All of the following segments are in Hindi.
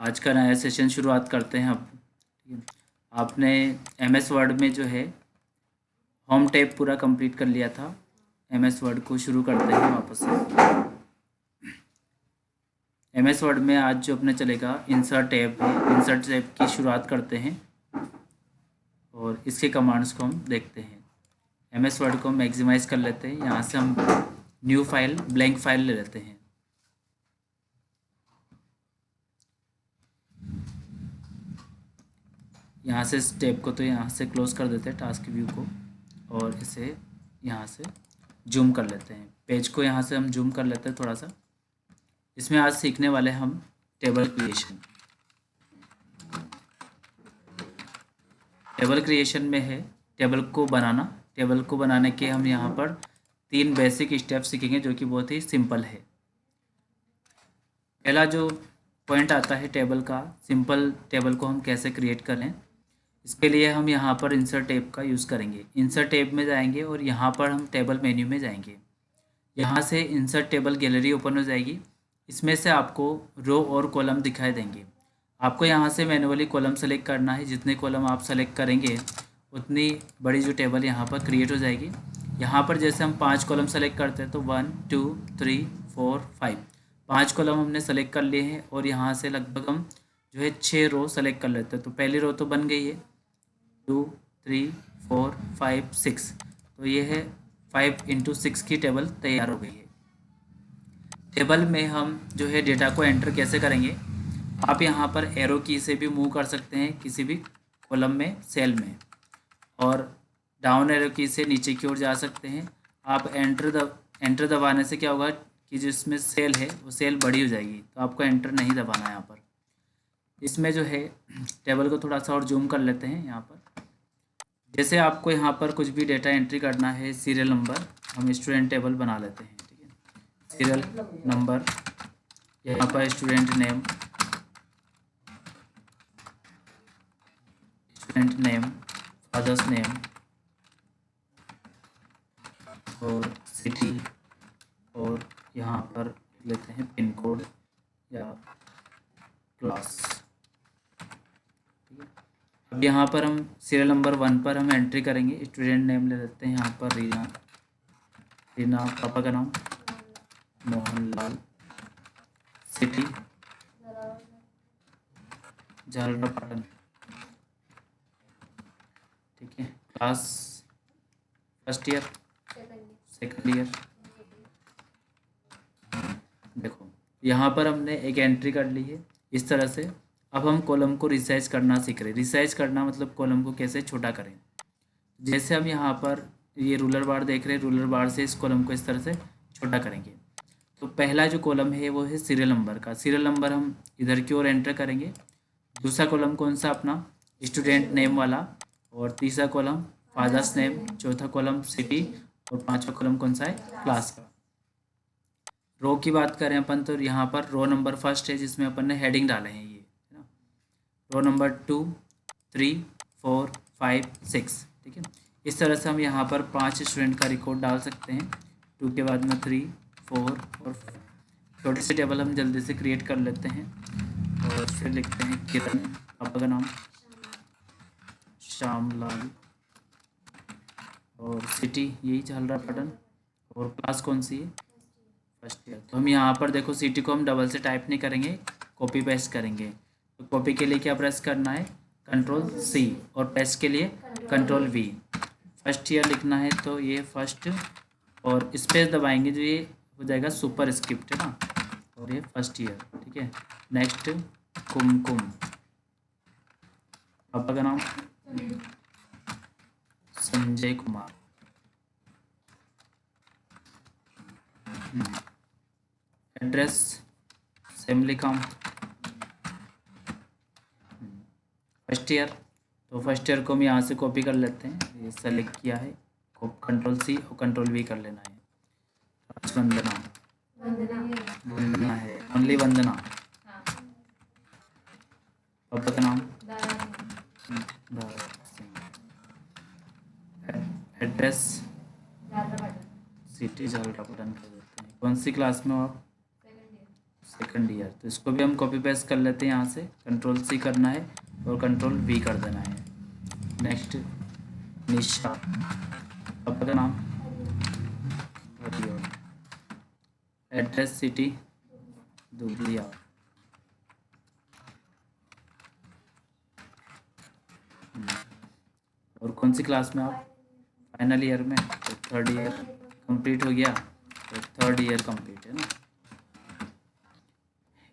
आज का नया सेशन शुरुआत करते हैं अब। ठीक है, आपने एमएस वर्ड में जो है होम टैब पूरा कंप्लीट कर लिया था। एमएस वर्ड को शुरू करते हैं वापस से। एमएस वर्ड में आज जो अपने चलेगा इंसर्ट टैब है। इंसर्ट टैब की शुरुआत करते हैं और इसके कमांड्स को हम देखते हैं। एमएस वर्ड को मैक्सिमाइज कर लेते हैं। यहाँ से हम न्यू फाइल ब्लैंक फाइल ले लेते हैं। यहाँ से इस टैब को तो यहाँ से क्लोज कर देते हैं टास्क व्यू को, और इसे यहाँ से जूम कर लेते हैं। पेज को यहाँ से हम जूम कर लेते हैं थोड़ा सा। इसमें आज सीखने वाले हम टेबल क्रिएशन। टेबल क्रिएशन में है टेबल को बनाना। टेबल को बनाने के हम यहाँ पर 3 बेसिक स्टेप सीखेंगे जो कि बहुत ही सिंपल है। पहला जो पॉइंट आता है टेबल का, सिंपल टेबल को हम कैसे क्रिएट करें, इसके लिए हम यहाँ पर इंसर्ट टैब का यूज़ करेंगे। इंसर्ट टैब में जाएंगे और यहाँ पर हम टेबल मेन्यू में जाएंगे। यहाँ से इंसर्ट टेबल गैलरी ओपन हो जाएगी। इसमें से आपको रो और कॉलम दिखाई देंगे। आपको यहाँ से मैनुअली कॉलम सेलेक्ट करना है। जितने कॉलम आप सेलेक्ट करेंगे उतनी बड़ी जो टेबल यहाँ पर क्रिएट हो जाएगी। यहाँ पर जैसे हम 5 कॉलम सेलेक्ट करते हैं तो 1 2 3 4 5 5 कॉलम हमने सेलेक्ट कर लिए हैं। और यहाँ से लगभग हम जो है 6 रो सेलेक्ट कर लेते हैं। तो पहली रो तो बन गई है, 2 3 4 5 6। तो ये है 5 × 6 की टेबल तैयार हो गई है। टेबल में हम जो है डेटा को एंटर कैसे करेंगे, आप यहाँ पर एरो की से भी मूव कर सकते हैं किसी भी कॉलम में, सेल में, और डाउन एरो की से नीचे की ओर जा सकते हैं। आप एंटर दबाने से क्या होगा कि जिसमें सेल है वो सेल बड़ी हो जाएगी, तो आपको एंटर नहीं दबाना है यहाँ पर। इसमें जो है टेबल को थोड़ा सा और जूम कर लेते हैं। यहाँ पर जैसे आपको यहाँ पर कुछ भी डेटा एंट्री करना है, सीरियल नंबर, हम स्टूडेंट टेबल बना लेते हैं। ठीक है, सीरियल नंबर, यहाँ पर स्टूडेंट नेम, फादर्स नेम और सिटी, और यहाँ पर लेते हैं पिन कोड या क्लास। ठीक है, अब यहाँ पर हम सीरियल नंबर 1 पर हम एंट्री करेंगे। स्टूडेंट नेम ले लेते हैं यहाँ पर रीना, पापा का नाम मोहनलाल, सिटी झालरापाटन। ठीक है, class first year, second year. देखो यहाँ पर हमने एक एंट्री कर ली है इस तरह से। अब हम कॉलम को रिसाइज करना सीख रहे हैं। रिसाइज करना मतलब कॉलम को कैसे छोटा करें। जैसे हम यहाँ पर ये रूलर बार देख रहे हैं, रूलर बार से इस कॉलम को इस तरह से छोटा करेंगे। तो पहला जो कॉलम है वो है सीरियल नंबर का। सीरियल नंबर हम इधर की ओर एंटर करेंगे। दूसरा कॉलम कौन सा, अपना स्टूडेंट नेम वाला, और तीसरा कॉलम फादर्स नेम, चौथा कॉलम सिटी, और पांचवा कॉलम कौन सा है, क्लास का। रो की बात करें अपन तो यहाँ पर रो नंबर फर्स्ट है जिसमें अपन ने हेडिंग डाले हैं, ये है ना। Row number 2 3 4 5 6। ठीक है, इस तरह से हम यहाँ पर 5 स्टूडेंट का रिकॉर्ड डाल सकते हैं। 2 के बाद में 3 4 और छोटी सी टेबल हम जल्दी से क्रिएट कर लेते हैं। और फिर लिखते हैं किरण, पापा का नाम श्यामलाल, और सिटी यही झालरापाटन, और क्लास कौन सी है, फर्स्ट ईयर। तो हम यहाँ पर देखो सिटी को हम डबल से टाइप नहीं करेंगे, कॉपी पेस्ट करेंगे। तो कॉपी के लिए क्या प्रेस करना है, Ctrl+C, और पेस्ट के लिए Ctrl+V। फर्स्ट ईयर लिखना है तो ये फर्स्ट, और स्पेस दबाएंगे जो ये हो जाएगा सुपर स्क्रिप्ट, है ना, और ये फर्स्ट ईयर। ठीक है, नेक्स्ट कुमकुम, पापा का नाम संजय कुमार, एड्रेस सेम लिखा हूँ, फर्स्ट ईयर। तो फर्स्ट ईयर को हम यहाँ से कॉपी कर लेते हैं, ये सेलेक्ट किया है, Ctrl+C और Ctrl+V कर लेना है। वंदना, वंदना है, ओनली वंदना। पापा का नाम एड्रेस सिटी झालरापाटन कर देते हैं। कौन सी क्लास में हो आप, सेकंड ईयर, तो इसको भी हम कॉपी पेस्ट कर लेते हैं। यहाँ से कंट्रोल सी करना है और कंट्रोल वी कर देना है। नेक्स्ट निशा, पापा का नाम, एड्रेस सिटी दुबलिया, और कौन सी क्लास में आप? फाइनल ईयर में, तो थर्ड ईयर कंप्लीट हो गया, तो थर्ड ईयर कंप्लीट है ना।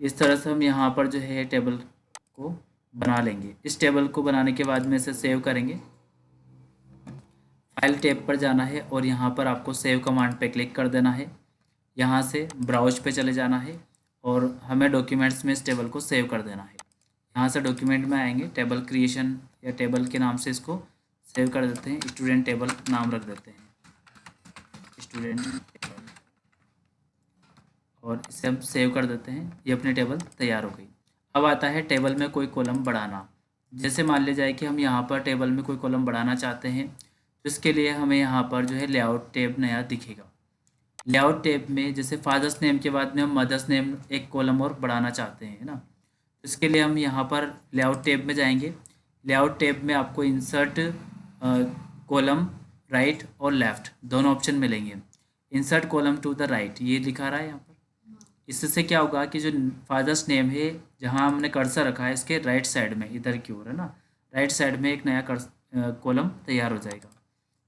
इस तरह से हम यहाँ पर जो है टेबल को बना लेंगे। इस टेबल को बनाने के बाद में इसे सेव करेंगे। फाइल टैब पर जाना है और यहाँ पर आपको सेव कमांड पे क्लिक कर देना है। यहाँ से ब्राउज पे चले जाना है और हमें डॉक्यूमेंट्स में इस टेबल को सेव कर देना है। यहाँ से डॉक्यूमेंट में आएंगे, टेबल क्रिएशन या टेबल के नाम से इसको सेव कर देते हैं। स्टूडेंट टेबल नाम रख देते हैं, स्टूडेंट टेबल, और इसे हम सेव कर देते हैं। ये अपनी टेबल तैयार हो गई। अब आता है टेबल में कोई कॉलम बढ़ाना। जैसे मान लिया जाए कि हम यहाँ पर टेबल में कोई कॉलम बढ़ाना चाहते हैं, तो इसके लिए हमें यहाँ पर जो है लेआउट टैब नया दिखेगा। लेआउट टैब में जैसे फादर्स नेम के बाद में हम मदर्स नेम एक कॉलम और बढ़ाना चाहते हैं ना, इसके लिए हम यहाँ पर लेआउट टैब में जाएंगे। लेआउट टैब में आपको इंसर्ट कॉलम राइट और लेफ़्ट दोनों ऑप्शन मिलेंगे। Insert column to the right ये दिखा रहा है यहाँ पर। इससे क्या होगा कि जो फादर्स नेम है जहाँ हमने कर्सर रखा है इसके राइट साइड में, इधर की ओर है ना, राइट साइड में एक नया कॉलम तैयार हो जाएगा।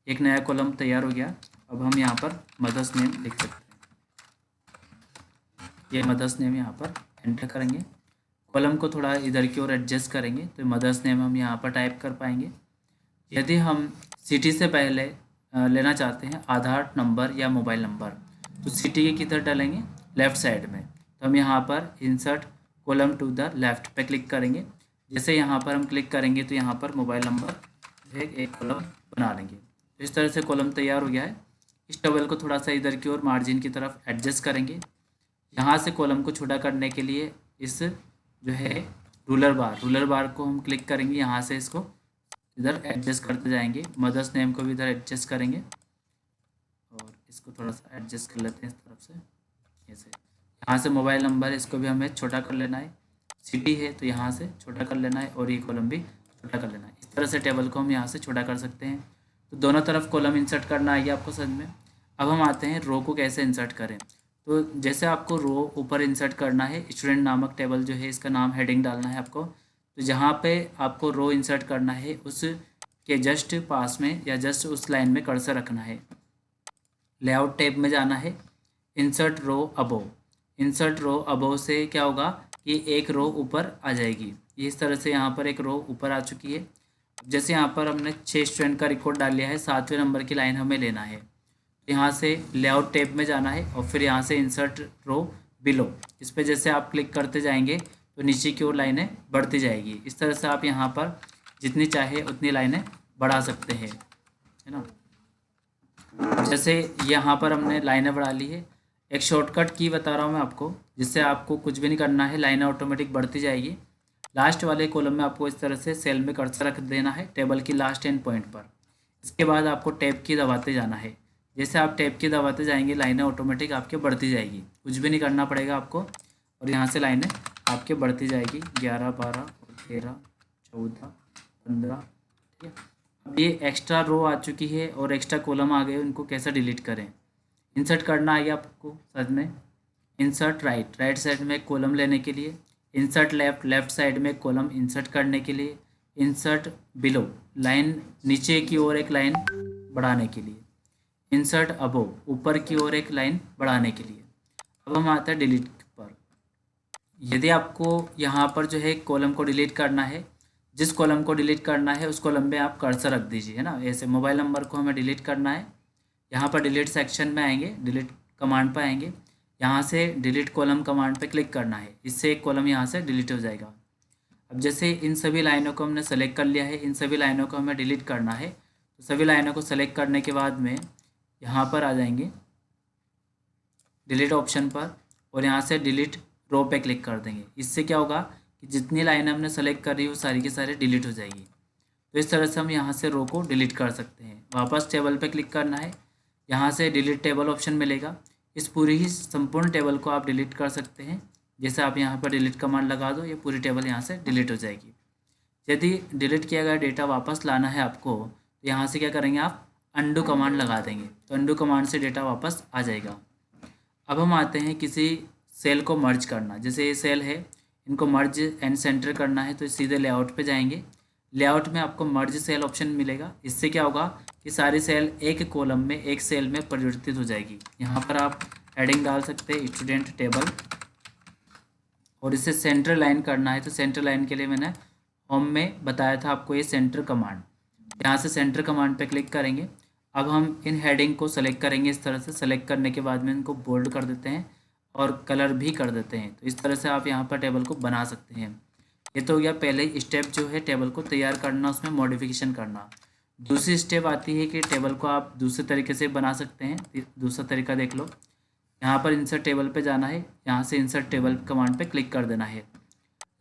एक नया कॉलम तैयार हो गया। अब हम यहाँ पर मदर्स नेम लिख सकते हैं। ये मदर्स नेम यहाँ पर एंटर करेंगे। कॉलम को थोड़ा इधर की ओर एडजस्ट करेंगे तो मदर्स नेम हम यहाँ पर टाइप कर पाएंगे। यदि हम सिटी से पहले लेना चाहते हैं आधार नंबर या मोबाइल नंबर, तो सिटी के किधर डालेंगे? लेफ़्ट साइड में। तो हम यहाँ पर insert column to the left पे क्लिक करेंगे। जैसे यहाँ पर हम क्लिक करेंगे तो यहाँ पर मोबाइल नंबर एक कॉलम बना लेंगे। तो इस तरह से कॉलम तैयार हो गया है। इस टेबल को थोड़ा सा इधर की ओर मार्जिन की तरफ एडजस्ट करेंगे। यहाँ से कॉलम को छोटा करने के लिए इस जो है रूलर बार को हम क्लिक करेंगे। यहाँ से इसको इधर एडजस्ट करते जाएंगे। मदर्स नेम को भी इधर एडजस्ट करेंगे और इसको थोड़ा सा एडजस्ट कर लेते हैं इस तरफ से, ऐसे। यहाँ से मोबाइल नंबर इसको भी हमें छोटा कर लेना है। सिटी है तो यहाँ से छोटा कर लेना है और ये कॉलम भी छोटा कर लेना है। इस तरह से टेबल को हम यहाँ से छोटा कर सकते हैं। तो दोनों तरफ कॉलम इंसर्ट करना आएगी आपको समझ में। अब हम आते हैं रो को कैसे इंसर्ट करें। तो जैसे आपको रो ऊपर इंसर्ट करना है, स्टूडेंट नामक टेबल जो है इसका नाम हेडिंग डालना है आपको। तो जहाँ पे आपको रो इंसर्ट करना है उस के जस्ट पास में या जस्ट उस लाइन में कर्सर रखना है। लेआउट टैब में जाना है, insert row above. Insert row above से क्या होगा कि एक रो ऊपर आ जाएगी। इस तरह से यहाँ पर एक रो ऊपर आ चुकी है। जैसे यहाँ पर हमने 6 स्टूडेंट का रिकॉर्ड डाल लिया है, 7वें नंबर की लाइन हमें लेना है। यहाँ से लेआउट टैब में जाना है और फिर यहाँ से इंसर्ट रो बिलो, इस पर जैसे आप क्लिक करते जाएंगे तो नीचे की ओर लाइनें बढ़ती जाएगी। इस तरह से आप यहाँ पर जितनी चाहे उतनी लाइनें बढ़ा सकते हैं, है ना। जैसे यहाँ पर हमने लाइनें बढ़ा ली है। एक शॉर्टकट की बता रहा हूँ मैं आपको, जिससे आपको कुछ भी नहीं करना है, लाइनें ऑटोमेटिक बढ़ती जाएगी। लास्ट वाले कॉलम में आपको इस तरह से सेल में कर्सर रख देना है टेबल की लास्ट एंड पॉइंट पर। इसके बाद आपको टैब की दबाते जाना है। जैसे आप टैब की दबाते जाएंगे लाइनें ऑटोमेटिक आपके बढ़ती जाएगी, कुछ भी नहीं करना पड़ेगा आपको। और यहाँ से लाइनें आपके बढ़ती जाएगी 11, 12, 13, 14, 15, ठीक है। अब ये एक्स्ट्रा रो आ चुकी है और एक्स्ट्रा कॉलम आ गए, उनको कैसे डिलीट करें। इंसर्ट करना आ गया आपको साथ में। इंसर्ट राइट साइड में एक कॉलम लेने के लिए, इंसर्ट लेफ्ट साइड में एक कॉलम इंसर्ट करने के लिए, इंसर्ट बिलो लाइन नीचे की ओर एक लाइन बढ़ाने के लिए, इंसर्ट अबोव ऊपर की ओर एक लाइन बढ़ाने के लिए। अब हम आते हैं डिलीट पर। यदि आपको यहाँ पर जो है कॉलम को डिलीट करना है, जिस कॉलम को डिलीट करना है उस कॉलम में आप कर्सर रख दीजिए, है ना। ऐसे मोबाइल नंबर को हमें डिलीट करना है, यहाँ पर डिलीट सेक्शन में आएंगे, डिलीट कमांड पर आएंगे, यहाँ से डिलीट कॉलम कमांड पे क्लिक करना है। इससे एक कॉलम यहाँ से डिलीट हो जाएगा। अब जैसे इन सभी लाइनों को हमने सेलेक्ट कर लिया है, इन सभी लाइनों को हमें डिलीट करना है। तो सभी लाइनों को सेलेक्ट करने के बाद में यहाँ पर आ जाएंगे डिलीट ऑप्शन पर और यहाँ से डिलीट रो पे क्लिक कर देंगे। इससे क्या होगा कि जितनी लाइनें हमने सेलेक्ट करी वो सारी की सारी डिलीट हो जाएगी। तो इस तरह से हम यहाँ से रो को डिलीट कर सकते हैं। वापस टेबल पे क्लिक करना है, यहाँ से डिलीट टेबल ऑप्शन मिलेगा। इस पूरी ही संपूर्ण टेबल को आप डिलीट कर सकते हैं जैसे आप यहाँ पर डिलीट कमांड लगा दो, ये पूरी टेबल यहाँ से डिलीट हो जाएगी। यदि डिलीट किया गया डेटा वापस लाना है आपको, तो यहाँ से क्या करेंगे, आप अंडू कमांड लगा देंगे, तो अंडू कमांड से डेटा वापस आ जाएगा। अब हम आते हैं किसी सेल को मर्ज करना। जैसे ये सेल है, इनको मर्ज एंड सेंटर करना है, तो सीधे लेआउट पे जाएंगे। लेआउट में आपको मर्ज सेल ऑप्शन मिलेगा। इससे क्या होगा कि सारी सेल एक कॉलम में, एक सेल में परिवर्तित हो जाएगी। यहाँ पर आप हेडिंग डाल सकते हैं स्टूडेंट टेबल, और इसे सेंटर लाइन करना है, तो सेंटर लाइन के लिए मैंने होम में बताया था आपको ये सेंटर कमांड। यहाँ से सेंटर कमांड पे क्लिक करेंगे। अब हम इन हेडिंग को सेलेक्ट करेंगे। इस तरह से सेलेक्ट करने के बाद में इनको बोल्ड कर देते हैं और कलर भी कर देते हैं। तो इस तरह से आप यहाँ पर टेबल को बना सकते हैं। ये तो हो गया पहले स्टेप, जो है टेबल को तैयार करना, उसमें मॉडिफिकेशन करना। दूसरी स्टेप आती है कि टेबल को आप दूसरे तरीके से बना सकते हैं। दूसरा तरीका देख लो। यहाँ पर इंसर्ट टेबल पे जाना है, यहाँ से इंसर्ट टेबल कमांड पे क्लिक कर देना है।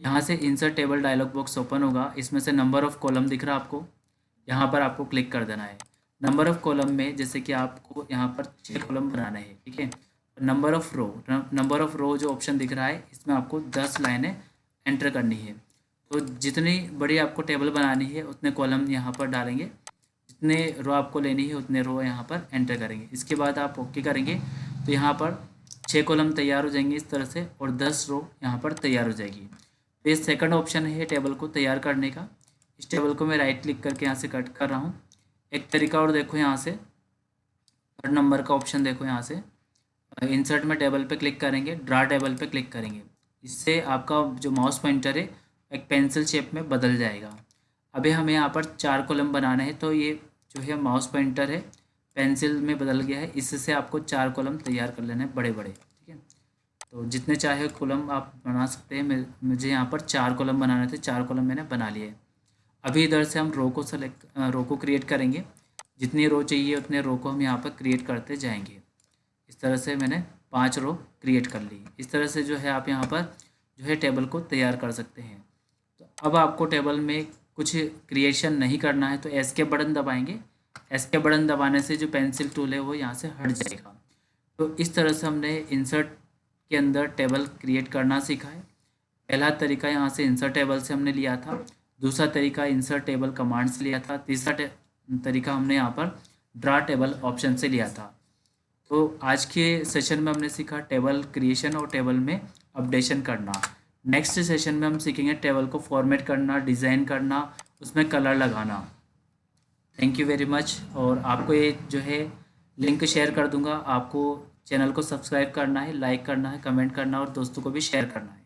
यहाँ से insert table dialog box open होगा। इसमें से नंबर ऑफ़ कॉलम दिख रहा है आपको, यहाँ पर आपको क्लिक कर देना है। नंबर ऑफ़ कॉलम में जैसे कि आपको यहाँ पर 6 कॉलम बनाने हैं, ठीक है। नंबर ऑफ़ रो जो ऑप्शन दिख रहा है, इसमें आपको 10 लाइनें एंटर करनी है। तो जितनी बड़ी आपको टेबल बनानी है उतने कॉलम यहाँ पर डालेंगे, जितने रो आपको लेनी है उतने रो यहाँ पर एंटर करेंगे। इसके बाद आप ओके करेंगे तो यहाँ पर 6 कॉलम तैयार हो जाएंगे इस तरह से, और 10 रो यहाँ पर तैयार हो जाएगी। तो ये सेकंड ऑप्शन है टेबल को तैयार करने का। इस टेबल को मैं राइट क्लिक करके यहाँ से कट कर रहा हूँ। एक तरीका और देखो, यहाँ से थर्ड नंबर का ऑप्शन देखो, यहाँ से इंसर्ट में टेबल पे क्लिक करेंगे, ड्रा टेबल पे क्लिक करेंगे। इससे आपका जो माउस पॉइंटर है एक पेंसिल शेप में बदल जाएगा। अभी हमें यहाँ पर 4 कॉलम बनाने हैं, तो ये जो है माउस पॉइंटर है पेंसिल में बदल गया है। इससे आपको 4 कॉलम तैयार कर लेने हैं बड़े बड़े, ठीक है। तो जितने चाहे कॉलम आप बना सकते हैं। मुझे यहाँ पर 4 कॉलम बनाने थे, 4 कॉलम मैंने बना लिए। अभी इधर से हम रो को क्रिएट करेंगे। जितनी रो चाहिए उतने रो को हम यहाँ पर क्रिएट करते जाएंगे। इस तरह से मैंने 5 रो क्रिएट कर ली। इस तरह से जो है आप यहाँ पर जो है टेबल को तैयार कर सकते हैं। तो अब आपको टेबल में कुछ क्रिएशन नहीं करना है, तो एस्केप बटन दबाएंगे। एस्केप बटन दबाने से जो पेंसिल टूल है वो यहाँ से हट जाएगा। तो इस तरह से हमने इंसर्ट के अंदर टेबल क्रिएट करना सीखा है। पहला तरीका यहाँ से इंसर्ट टेबल से हमने लिया था, दूसरा तरीका इंसर्ट टेबल कमांड से लिया था, तीसरा तरीका हमने यहाँ पर ड्रा टेबल ऑप्शन से लिया था। तो आज के सेशन में हमने सीखा टेबल क्रिएशन और टेबल में अपडेशन करना। नेक्स्ट सेशन में हम सीखेंगे टेबल को फॉर्मेट करना, डिज़ाइन करना, उसमें कलर लगाना। Thank you very much. और आपको ये जो है लिंक शेयर कर दूंगा। आपको चैनल को सब्सक्राइब करना है, लाइक करना है, कमेंट करना और दोस्तों को भी शेयर करना है।